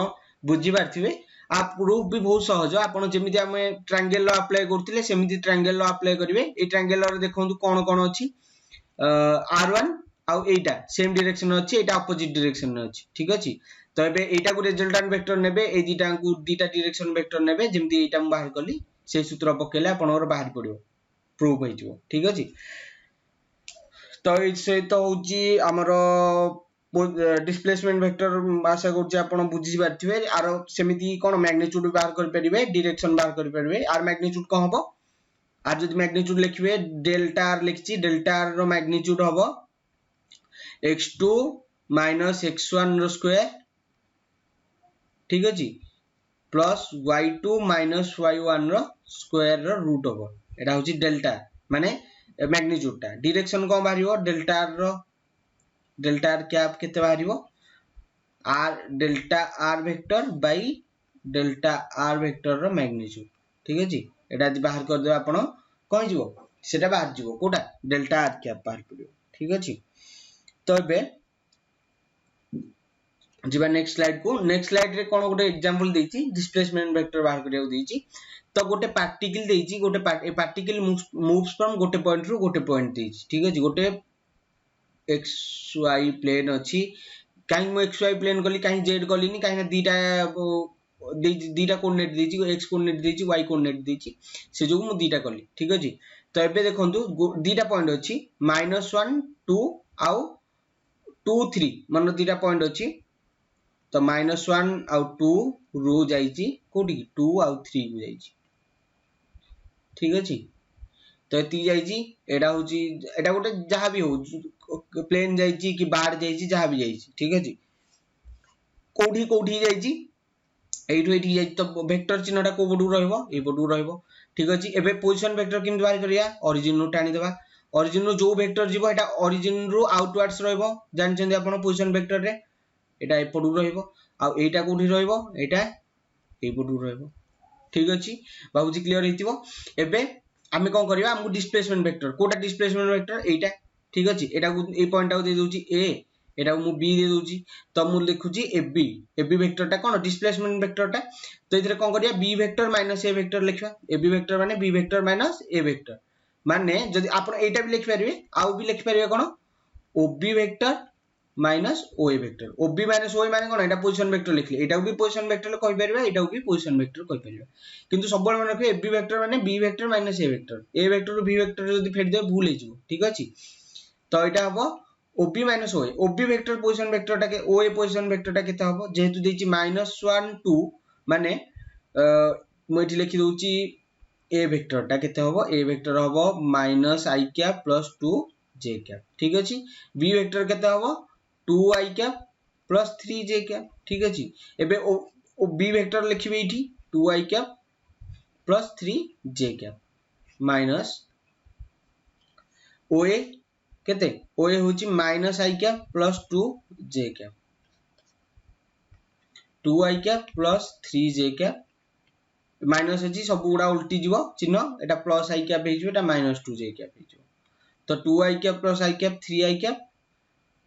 बुझी पारथिबे आ प्रूफ भी बहुत सहज आपण जेमिति हमें ट्रायंगल लो अप्लाई करथिले सेमिति ट्रायंगल लो अप्लाई करिवे ए ट्रायंगल रो देखंतु कोन कोन अछि r1 आ एटा सेम डायरेक्शन अछि एटा अपोजिट डायरेक्शन में अछि ठीक अछि तो एबे एटा को रिजल्टेंट वेक्टर नेबे ए दिटा को दिटा डायरेक्शन वेक्टर नेबे जेमिति एटा हम बाहर कली से सूत्र पकेले आपनर बाहर पड़ियो प्रूफ होई जिवो ठीक अछि तो इसे तो होची हमरो डिस्प्लेसमेंट वेक्टर आशा करछि आपण बुझी पारथिबे आर सेमिति कोन मैग्नीट्यूड बाहर कर परिबे डायरेक्शन बाहर कर परिबे आर मैग्नीट्यूड को हबो आर जदि मैग्नीट्यूड लिखिबे डेल्टा आर लिखछि डेल्टा आर रो मैग्नीट्यूड हबो x2 x1 रो स्क्वायर ठीक अछि प्लस y2 y1 रो स्क्वायर रो रूट हबो एटा होछि डेल्टा माने मैग्नीट्यूड ता डायरेक्शन को बाहरियो डेल्टा आर कैप केते बाहरियो R delta R vector by delta R vector रो मैग्नीट्यूड ठीक अछि एटा बाहर कर दे आपण कहि जिवो सेटा बाहर जिवो कोटा डेल्टा आर कैप बाहर पड़ियो ठीक अछि तो बे जिबा नेक्स्ट स्लाइड रे कोन गोटे एग्जांपल देछि डिस्प्लेसमेंट वेक्टर बाहर करियो देछि तो गोटे पार्टिकल देछि गोटे पार्टिकल मूव्स फ्रॉम गोटे पॉइंट रु गोटे पॉइंट देछि ठीक अछि गोटे xy प्लेन अछि काई मो xy प्लेन गली काई z गली नि काई ना दीटा कोऑर्डिनेट देछि x कोऑर्डिनेट देछि y कोऑर्डिनेट देछि से जो मु दीटा कली ठीक अछि तो एबे देखंतु दीटा पॉइंट अछि -1 2 आउ 2 3 मन दीटा पॉइंट अछि तो -1 आउ 2 रो जाईची कोठी 2 आउ 3 को जाईची ठीक अछि तो एती जाईची एडा होची एडा गोटे जहां भी हो प्लेन जाईची कि बार जाईची जहां भी जाईची ठीक अछि कोठी कोठी जाईची एठु एठी जाईची तो वेक्टर चिन्हटा को बडू रहइबो ए बडू रहइबो ठीक अछि एबे पोजीशन वेक्टर किंतु बाहर करिया ओरिजिन नु टाणी देबा ओरिजिन रो जो वेक्टर जिवो एटा ओरिजिन रो आउटवर्ड्स रहइबो जानचंदी आपण पोजीशन वेक्टर रे एटा ए पडू रहइबो आ एटा कोठी रहइबो एटा ए पडू रहइबो ठीक अछि बाबूजी क्लियर हेतिबो एबे आमे कोन करिया हमकु डिस्प्लेसमेंट वेक्टर कोटा डिस्प्लेसमेंट वेक्टर एटा ठीक अछि एटा को ए पॉइंट आउ दे दोची ए एटा मु बी दे दोची तो मु लिखुची एबी वेक्टर ता कोन डिस्प्लेसमेंट वेक्टर ता तो इधर कोन करिया B vector minus A vector लिखबा एबी वेक्टर माने B vector minus A vector माने जदि आपण एटा भी लिख परिबे आउ भी लिख परिबे कोन ओबी वेक्टर माइनस ओए वेक्टर ओबी माइनस ओए माने कोन एटा पोजीशन वेक्टर लिखले एटा भी पोजीशन वेक्टर कहि परिबे एटा भी पोजीशन वेक्टर कहि परिबे किंतु सबल मन रखिबे एबी वेक्टर माने B vector minus A vector row B vector जदि फेड दे भूल हे जिवो ठीक अछि तो एटा हबो ओबी माइनस ओए ओबी वेक्टर पोजीशन वेक्टर टा के ओए पोजीशन वेक्टर टा केता हबो जेहेतु देछि -1 2 माने मोइठी लिखि दोछि ए वेक्टर टा केते हबो ए वेक्टर हबो -i कैप + 2j कैप ठीक अछि बी वेक्टर केते हबो 2i कैप + 3j कैप ठीक अछि एबे ओ बी वेक्टर लिखिबे इठी 2i cap + 3j cap minus O A केते ओए होची -i cap + 2j cap 2i cap + 3j cap minus अछि सब गुडा उल्टी जीवो चिन्ह एटा +i कैप हे जिवो एटा -2j कैप हे जिवो तो 2i cap + i cap 3i cap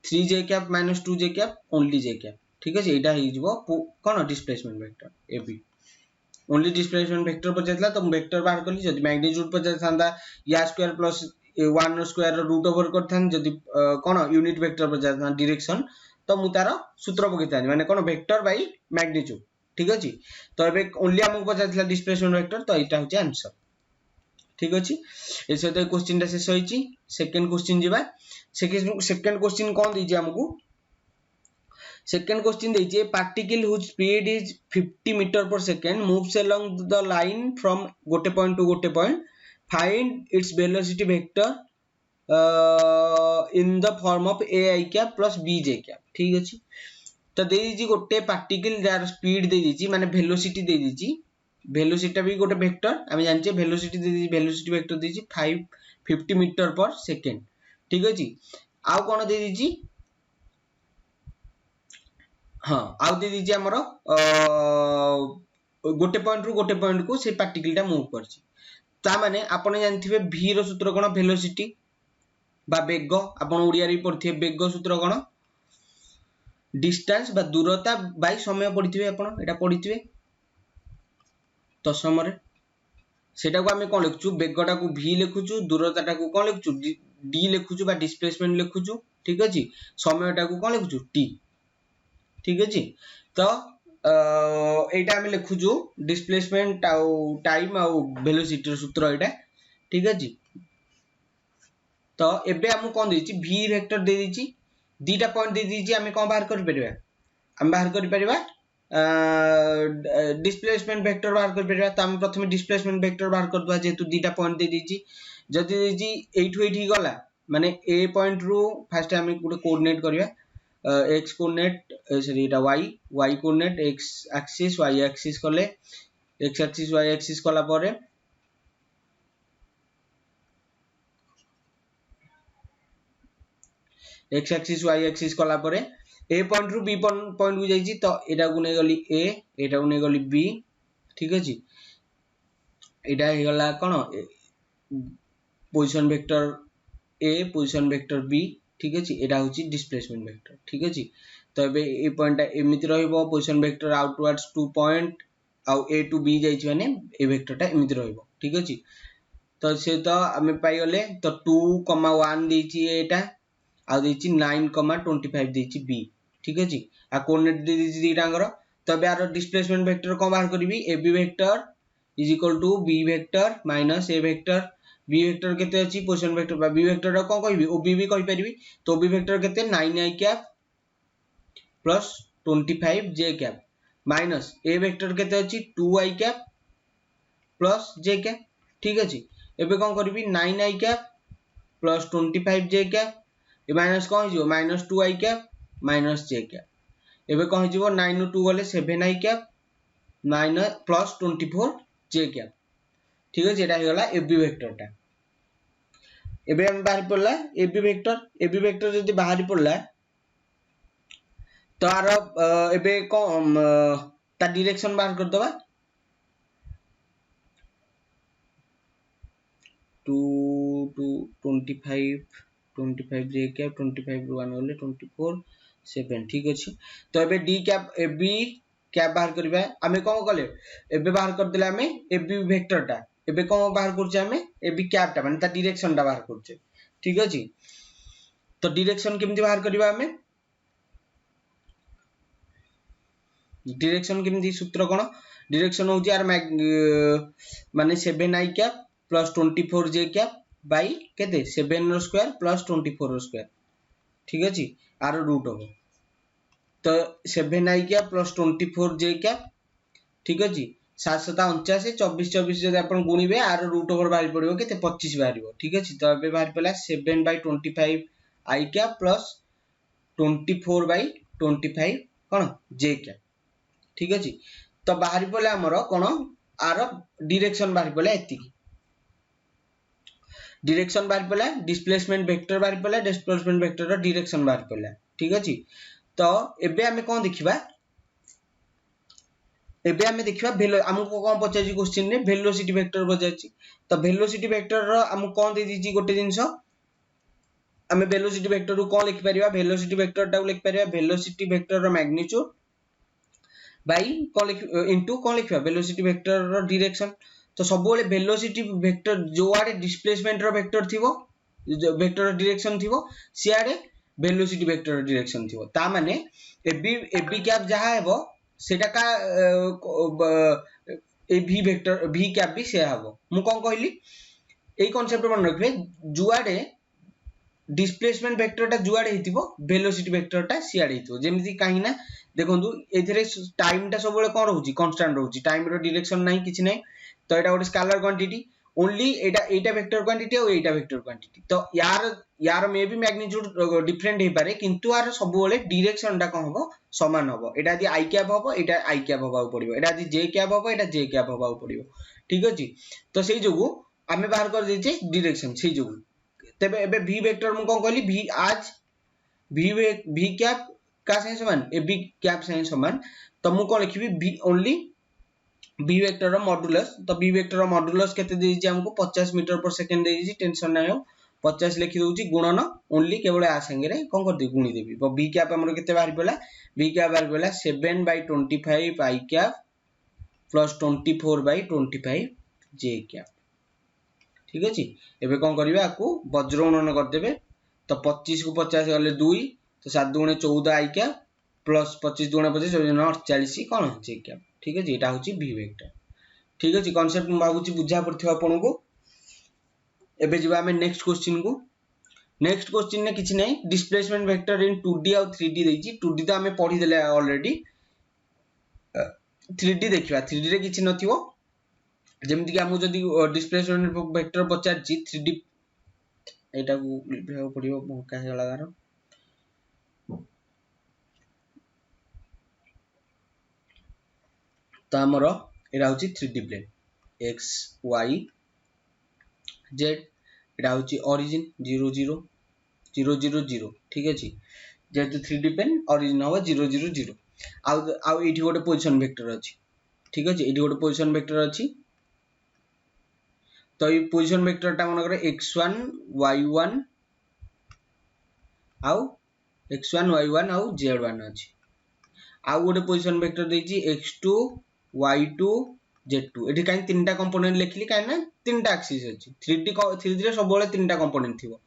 3j cap -2j cap only j cap ठीक अछि एटा हे जिवो कोन displacement vector A B only displacement vector पर जेतला तो वेक्टर बाहर करली जदि मैग्नीट्यूड पर जेतांदा या स्क्वायर + 1 रो स्क्वायर रो रूट ओवर करथान जदि कोन यूनिट वेक्टर पर जेता डायरेक्शन तो मु तार सूत्र पकेतानी माने कोन वेक्टर बाय मैग्नीट्यूड ठीक अछि तो एबे ओनली हमको पचातला डिस्प्लेसमेंट वेक्टर तो एटा होची आंसर ठीक अछि एसे तो क्वेश्चन ता शेष होईची सेकंड क्वेश्चन जिबा सेकंड क्वेश्चन कोन दिजी हमको सेकंड क्वेश्चन दिजी particle whose speed is 50 metre per second moves along the line from गोटे पॉइंट टू गोटे point find its velocity vector in the form of ai cap plus bj cap ठीक अछि तो दे दीजिए गोटे पार्टिकल जार स्पीड दे दीजिए माने velocity दे दीजिए वेलोसिटी भी गोटे वेक्टर आम जानिए वेलोसिटी दे दीजिए वेलोसिटी वेक्टर दे दीजिए 50 मीटर पर सेकेंड ठीक अछि आउ कोन दे दीजिए हाँ आउ दे दीजिए हमरो गोटे पॉइंट रु गोटे पॉइंट को से पार्टिकल टा मूव करछि ता माने आपण जानथिबे v रो सूत्र कोन वेलोसिटी बा वेग आपण ओडिया रे पढथिबे वेग सूत्र कोन डिस्टेंस बा दूरता बाय समय पढथिबे आपण एटा पढथिबे तो समय सेटा को हमें कोन लिखछु वेगटा को v लिखुछु दूरताटा को कोन लिखछु d लिखुछु बा डिस्प्लेसमेंट लिखुछु ठीक अछि समयटा को कोन लिखुछु t ठीक अछि तो एटा हम लिखुछु डिस्प्लेसमेंट आउ टाइम आउ वेलोसिटी रो सूत्र एटा ठीक अछि तो एबे हम कोन देछि v वेक्टर दे दिछि दीटा पॉइंट दे दिछि हम कोन बाहर कर परिबा हम बाहर कर परिबा डिस्प्लेसमेंट वेक्टर बाहर कर परिबा त हम प्रथम डिस्प्लेसमेंट वेक्टर बाहर कर दवा जेतु दीटा पॉइंट दे दिछि जदि दिछि एठु एठी गला माने a पॉइंट रु फर्स्ट हम गुटे कोऑर्डिनेट करिया x कोऑर्डिनेट सॉरी एटा y coordinate x axis y axis करले x एक्सिस y एक्सिस कला परे x एक्सिस y एक्सिस कला परे a पॉइंट रु b पॉइंट को जाईची तो एटा को नै गली a एटा को नै गली b ठीक अछि एटा हे गला कोन position vector a position vector b ठीक अछि एटा होची डिस्प्लेसमेंट वेक्टर ठीक अछि तो एबे ए पॉइंट एमिति रहइबो पोजीशन वेक्टर आउटवर्ड्स 2 पॉइंट आउ a टू b जाईची माने ए वेक्टर टा एमिति रहइबो ठीक अछि तो से तो हमें पाई गले तो 2,1 देची एटा आ देची 9,25 देची b ठीक अछि आ कोऑर्डिनेट दे देची दीटांगर तो यार डिस्प्लेसमेंट वेक्टर को बाहर करबी ab vector is equal to b vector minus a vector b vector केते अछि पोजीशन वेक्टर बा b वेक्टर को कहबी ob भी कहि परिबी तो b वेक्टर केते 9i cap plus 25 j cap minus a vector केते अछि 2i cap plus j cap ठीक अछि एबे कोन करबी 9i cap plus 25 j cap ए माइनस कोन हिजो minus 2i cap minus j cap एबे कोन हिजो 9 नु 2 गले 7i cap 9 plus 24 j cap ठीक अछि एटा हे गला ab वेक्टर टा एबे हम बाहर पड़ला ab वेक्टर जदी बाहर पड़ला तो आर एबे को ता डायरेक्शन बाहर कर दबा 2 to 25 j कैप 25 रो 1 गले 24 7 ठीक अछि तो एबे d कैप ab कैप बाहर करबा हमें को गले एबे बाहर कर देला हमें ab वेक्टर टा एबे को बाहर करछे हमें ab कैप टा माने ता डायरेक्शन टा बाहर करछे ठीक अछि तो डायरेक्शन केमति बाहर करबा हमें डायरेक्शन केमति सूत्र कोन डायरेक्शन होची यार माने 7i cap plus 24 j cap by केते 7 रो स्क्वायर प्लस 24 रो स्क्वायर ठीक अछि आर रूट हो तो 7i cap plus 24 j cap ठीक अछि 749 24 जदि आपण गुणिबे आर रूट ओवर बाहर पड़िबो केते 25 बाहरिबो ठीक अछि तो एबे बाहर पला 7/25 i cap plus 24/25 cone j cap ठीक अछि तो बाहर पला हमरो कोन आर डायरेक्शन बाहर पला एति डायरेक्शन बाहर पला डिस्प्लेसमेंट वेक्टर बाहर पला डिस्प्लेसमेंट वेक्टर रो डायरेक्शन बाहर पला ठीक अछि तो एबे हमें कोन देखिबा एबे हमें देखिबा हमको कोन पचाजी क्वेश्चन रे वेलोसिटी वेक्टर बजाची तो वेलोसिटी वेक्टर रो हम कोन दे दिजी गोटे जिंसो हमें वेलोसिटी वेक्टर को कोन लिख परिबा वेलोसिटी वेक्टर टा लिख परिबा वेलोसिटी वेक्टर रो मैग्नीट्यूड बाय कोन लिख इनटू कोन लिखबा वेलोसिटी वेक्टर रो डायरेक्शन तो सब बेले वेलोसिटी वेक्टर जो आडे डिस्प्लेसमेंट रो वेक्टर थिवो वेक्टर डायरेक्शन थिवो सियाडे वेलोसिटी वेक्टर डायरेक्शन थिवो ता माने एबी कैप जहा हेबो सेटा का ए v वेक्टर v कैप भी से हबो मु कोन कहली एई कांसेप्ट मन रखबे जुआडे डिस्प्लेसमेंट वेक्टर टा जुआडे हितिबो वेलोसिटी वेक्टर टा सियाडे हितिबो जेमिति काहे ना देखंतु एथिरे टाइम टा सब बेले कोन रहउची कांस्टेंट रहउची टाइम रो डायरेक्शन नाही किछि नाही तो एटा गोटे स्केलर क्वांटिटी ओनली एटा वेक्टर क्वांटिटी और एटा वेक्टर क्वांटिटी तो यार मे भी मैग्नीट्यूड डिफरेंट हे पारे किंतु यार सब बेले डायरेक्शन टा कोन हबो समान हबो एटा यदि आई कैप हबो एटा आई कैप हबाउ पड़िबो एटा यदि जे कैप हबो एटा जे कैप हबाउ पड़िबो ठीक अछि तो सेही जोगु आमे बाहर कर देछि डायरेक्शन सेही जोगु तबे एबे v वेक्टर मु कोन कहली v आज v कैप का सही समान ए v कैप सही समान तो मु कोन लिखिबी v ओनली v वेक्टर रो मॉड्यूलस तो v वेक्टर रो मॉड्यूलस केते देछि हमको 50 मीटर पर सेकंड देछि टेंशन नै हो 50 लिखि दोछि गुणन ओनली केवल आ संगे रे कोन कर दे गुणी देबी तो v कैप हमर केते बाहर पला v कैप बाहर पला 7/25 i cap plus 24/25 j cap ठीक अछि एबे कोन करबे आकू वज्र गुणन कर देबे तो 25 को 50 गले 2 तो 7 दुणे 14 i cap plus 25 दुणे 25 48 cone j cap ठीक अछि एटा होछि v वेक्टर ठीक अछि कांसेप्ट म भाबुची बुझा पड़थियो आपन को एबे जिबा हमें नेक्स्ट क्वेश्चन को नेक्स्ट क्वेश्चन ने किछि नै डिस्प्लेसमेंट वेक्टर इन 2D और 3D देछि 2D तो हमें पढी देले ऑलरेडी 3D देखिबा 3D रे किछि नथिबो जेमति कि हमु जदी डिस्प्लेसमेंट वेक्टर पचार छी 3D एटा को लिखा पड़ियो का हे लगारो तो हमरो एटा होची 3D plane x y z एटा होची ओरिजिन 0 0 0 0 0 ठीक अछि जेतु 3D प्लेन ओरिजिन हो 0 0 0 आउ एठी गोटे पोजीशन वेक्टर अछि ठीक अछि एठी गोटे पोजीशन वेक्टर अछि तो ये पोजीशन वेक्टर ता मन करे x1 y1 आउ x1 y1 आउ z1 अछि आउ गोटे पोजीशन वेक्टर देछि x2 y2 z2 एठी काई तीनटा कंपोनेंट लिखली काई ना तीनटा एक्सिस अछि 3D रे सब बेले तीनटा कंपोनेंट थिबो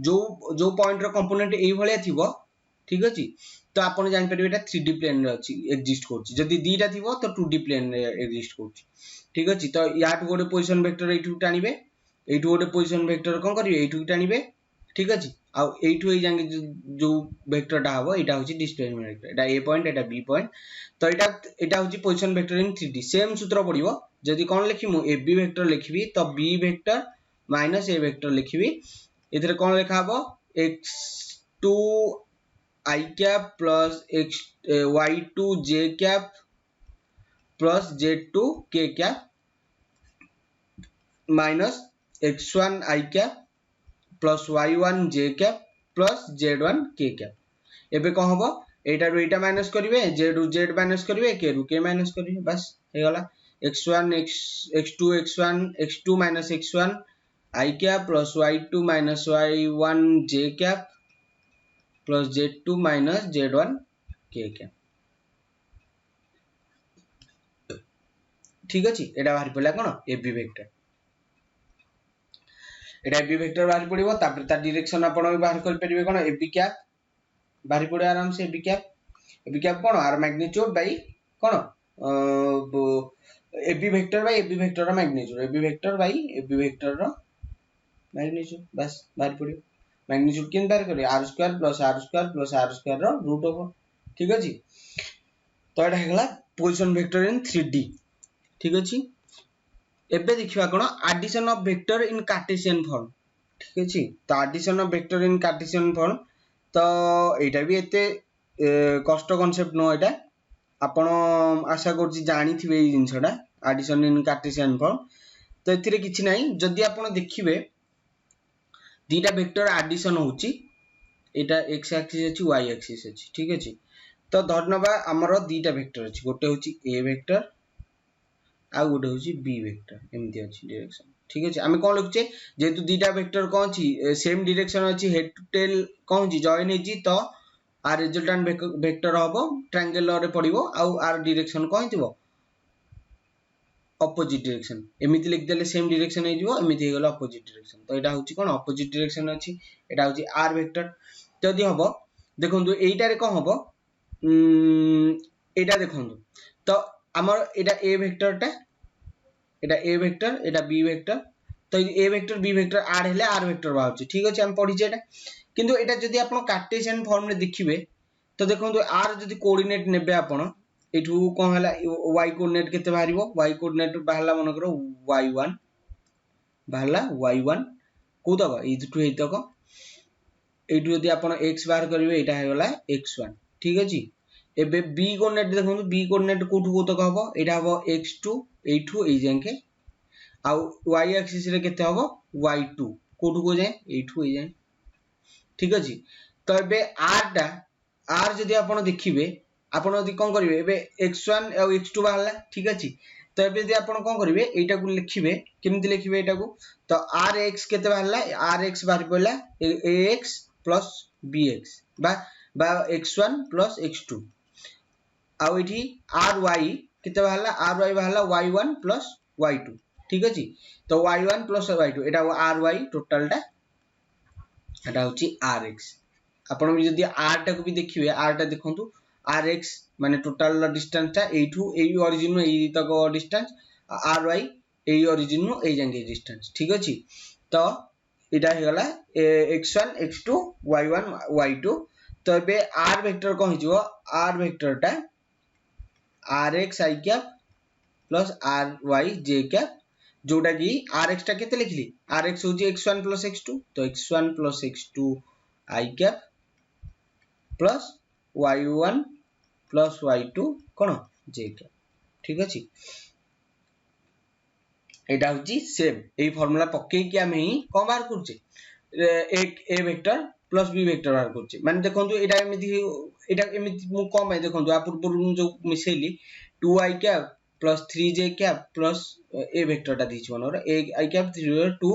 जो पॉइंट रो कंपोनेंट एई भलिया थिबो ठीक अछि तो आपण जानि परिबे एटा 3D प्लेन रे अछि एग्जिस्ट करछि जदी दीटा थिबो तो 2D प्लेन रे एग्जिस्ट करछि ठीक अछि तो याट गोटे पोजीशन वेक्टर एठु टानिबे एठु गोटे पोजीशन वेक्टर कोन करिवे एठु टानिबे ठीक अछि आ एठु एई जांगे जो वेक्टर टा हबो एटा होछि displacement vector Etah a point Etah b point तो एटा होछि पोजीशन वेक्टर इन 3D सेम सूत्र पडिबो जदी कोन लिखिमु ab वेक्टर लिखिबी तो b vector minus a vector लिखिबी एथरे कोन लिखा हबो x2 i cap plus x y2 j cap plus z2 k cap minus x1 i cap plus y1 j cap plus z1 k cap एबे कोन हबो एटा रो एटा माइनस करिवे z रो z माइनस करिवे k रो k माइनस करिवे बस हे गला x1 x2 x1 x2 minus x1 i cap plus y2 minus y1 j cap plus z2 minus z1 k cap ठीक अछि एटा बाहर पला कोन ab वेक्टर एटा ab वेक्टर बाहर पड़िबो तापर ता डायरेक्शन आपण बाहर कर परिबे कोन ab कैप बाहर पड़े आराम से ab कैप कोन आर मैग्नीट्यूड बाई कोन ab वेक्टर रो मैग्नीट्यूड ab वेक्टर रो मैग्नीट्यूड बस बाहर पड़िबो मैग्नीट्यूड केन बाहर करे r² रो रूट ओवर ठीक अछि तो एटा हेगला पोजीशन वेक्टर इन 3D ठीक अछि एबे देखिबा कोन addition of vector in Cartesian form ठीक अछि तो addition of vector in Cartesian form तो एटा भी एते कष्ट कांसेप्ट नो एटा आपण आशा करछि जानि थिबे ई जिंसडा एडिशन इन कार्टेशियन फॉर्म तो एथिरे किछि नै जदि आपण देखिबे दीटा वेक्टर एडिशन होछि एटा x एक्सिस अछि y एक्सिस अछि ठीक अछि तो धरनबा हमरो दीटा वेक्टर अछि गोटे होछि a वेक्टर आ गोटे होछि b वेक्टर एमति अछि डायरेक्शन ठीक अछि हमें कोन लिखुचे जेतु दीटा वेक्टर कोन अछि सेम डायरेक्शन अछि हेड टू टेल कोन अछि जॉइन हेछि तो आ रिजल्टेंट वेक्टर हबो ट्रायंगल रे पडिबो आ आर डायरेक्शन कोन हितबो ऑपोजिट डायरेक्शन एमिति लिख देले सेम डायरेक्शन हे जिवो एमिति हे गेलो ऑपोजिट डायरेक्शन तो एटा होछि कोन ऑपोजिट डायरेक्शन अछि एटा होछि आर वेक्टर जदि हबो देखंतु एइटा रे कोन हबो एटा देखंतु तो हमर एटा a वेक्टर टा एटा a vector Etah b vector तो a वेक्टर b वेक्टर आड हेले r वेक्टर बाहर ठीक अछि हम पढि जेटा किंतु एटा जदि आपण कार्टेशियन फॉर्म रे देखिबे तो देखंतु r जदि कोऑर्डिनेट नेबे आपण एठू कोन हला y कोऑर्डिनेट केते बाहरिबो y कोऑर्डिनेट बाहरला मन करो y1 बाहरला y1 को दबा इथु हेतक एटु यदि आपण x बाहर करिवे एटा हे गला x1 ठीक अछि एबे b कोऑर्डिनेट देखंतु b कोऑर्डिनेट कोठु को तक हबो एटा हबो x2 एठु ए जांके आ y एक्सिस रे केते हबो y2 कोठु को जाय एठु ए जाय ठीक अछि तो एबे r जदि आपण देखिबे आपण यदि कोन करिवे एबे x1 और x2 बाहरला ठीक अछि तो एबे यदि आपण कोन करिवे एटा को लिखिबे केमिति लिखिबे एटा को तो rx केते बाहरला rx बाहर पड़ला ax plus bx बा x1 plus x2 आ एठी ry केते बाहरला ry बाहरला y1 plus y2 ठीक अछि तो y1 plus y2 एटा ry टोटल टा एटा होची rx आपण भी जदि r टा को भी देखिबे r टा देखंतु rx माने टोटल डिस्टेंस टा एठु एई ओरिजिन नु एई तक डिस्टेंस ry एई ओरिजिन नु एई जांगे डिस्टेंस ठीक अछि तो एटा हे गला x1 x2 y1 y2 तो एबे r वेक्टर को हिजो r वेक्टर टा rx i cap plus ry j cap जोटा की rx टा केते लिखली rx होची x1 plus x2 तो x1 plus x2 i cap plus y1 plus y2 cone j cap ठीक अछि एटा होची सेम एई फार्मूला पक्के कि आमे ही कोन बाहर करछे एक a vector plus b vector बाहर करछे माने देखंतु एटा एमिति मु कम है देखंतु आ पूर्व जो मिसेली 2i cap plus 3j cap plus a vector टा दिछि मनोर i कैप 2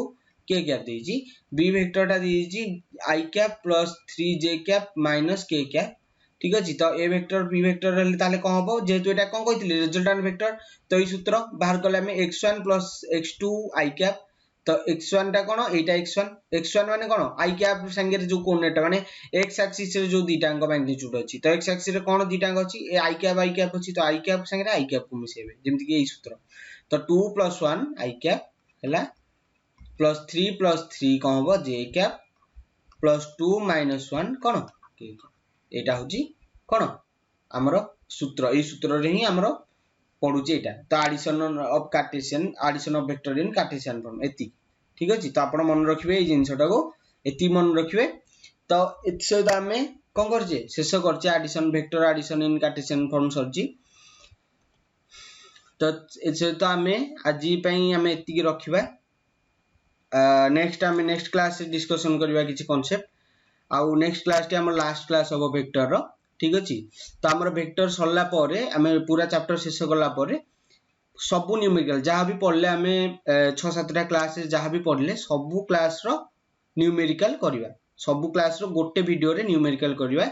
k कैप दिछि b वेक्टर टा दिछि i cap plus 3j cap minus k cap ठीक अछि तो a वेक्टर b वेक्टर रहले ताले कोन हबो जेतु एटा कोन कहितले रिजल्टेंट वेक्टर तो ई सूत्र बाहर करले हमें x1 plus x2 i cap तो x1 टा कोन एटा x1 माने कोन i कैप संगे जो कोऑर्डिनेट माने x एक्सिस रे जो दीटा अंक मैग्नीट्यूड अछि तो x एक्सिस रे कोन दीटा अंक अछि ए i कैप अछि तो i कैप संगे i कैप को मिसेबे जेमति कि ई सूत्र तो 2 plus 1 i कैप हला plus 3 plus 3 कोन हबो j कैप plus 2 minus 1 कोन k एटा होची कोन हमरो सूत्र ए सूत्र रे ही हमरो पडुची एटा तो addition of Cartesian addition of vector in Cartesian form एति ठीक अछि तो आपण मन रखिबे ए जिंसटा को एति मन रखिबे तो इतसे दा में कोन करजे शेष करचे addition vector addition in Cartesian form सरजी तो इतसे तो हमें आजि पई हमें एति की रखिबा नेक्स्ट हमें नेक्स्ट क्लास से डिस्कशन करबा किछि कांसेप्ट आउ नेक्स्ट क्लास टी हमर लास्ट क्लास होबो वेक्टर रो ठीक अछि तो हमर वेक्टर सरला परे हमें पूरा चैप्टर शेष करला परे सबु न्यूमेरिकल जहां भी पढले हमें 6-7 टा क्लास जहां भी पढले सबु क्लास रो न्यूमेरिकल करबा सबु क्लास रो गोटे वीडियो रे न्यूमेरिकल करबा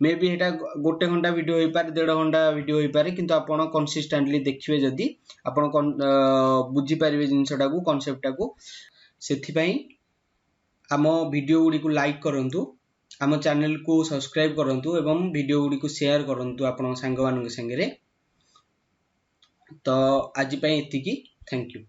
मे बी हेटा गोटे घंटा वीडियो होई पारे 1.5 घंटा वीडियो होई पारे किंतु आपण कंसिस्टेंटली देखिबे जदी आपण बुझी पारिबे जिंसटा को कांसेप्ट को सेथि पई आम वीडियो गुडी को लाइक करंतु आम चैनल को सब्सक्राइब करंतु एवं वीडियो गुडी को शेयर करंतु आपण संग मानन संगे रे तो आज पई एति की थैंक यू।